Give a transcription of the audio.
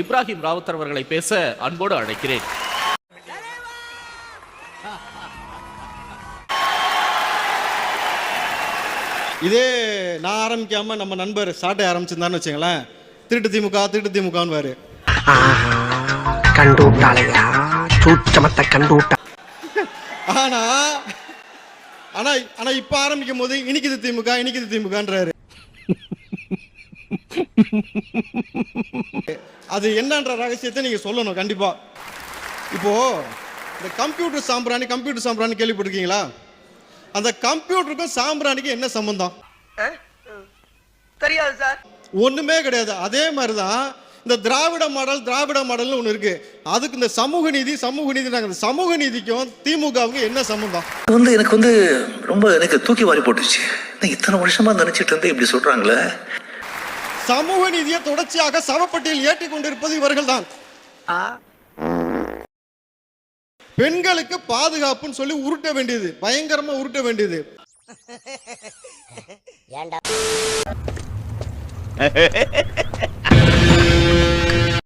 இப்ராஹிம் ராவுத்தர் அவர்களை பேச அன்போடு அழைக்கிறேன். இதே நான் ஆரம்பிக்காம நம்ம நண்பர் சாட்டை ஆரம்பிச்சிருந்தான்னு வச்சுங்களேன், திருட்டு திமுக திருட்டு திமுகன்னு கண்டுட்டாளையா சூச்சமத்தை கண்டுட்டா. ஆனா ஆனா ஆனா இப்ப ஆரம்பிக்கும் போது இனிக்குது திமுகன்றாரு. அது என்னன்ற ரகசியத்தை நீங்க சொல்லணும் கண்டிப்பா. இப்போ இந்த கம்ப்யூட்டர் சாம்பிராணி கேள்விப்பட்டிருக்கீங்களா? அந்த கம்ப்யூட்டருக்கும் சாம்பிராணிக்கும் என்ன சம்பந்தம்? தெரியாது சார். ஒண்ணுமே கிடையாது. அதே மாதிரிதான் இந்த திராவிட மாடல்னு ஒண்ணு இருக்கு. அதுக்கு இந்த சமூக நீதிக்கும் திமுகவுக்கும் என்ன சம்பந்தம்? எனக்கு ரொம்ப தூக்கி வாரி போட்டுச்சு. இத்தனை வருஷமா நினைச்சிட்டு இருந்து இப்படி சொல்றாங்களே. சமூக நீதியை தொடர்ச்சியாக சவப்பட்டியில் ஏற்றிக் கொண்டிருப்பது இவர்கள் தான். பெண்களுக்கு பாதுகாப்புன்னு சொல்லி உருட்ட வேண்டியது, பயங்கரமா உருட்ட வேண்டியது. ஏண்டா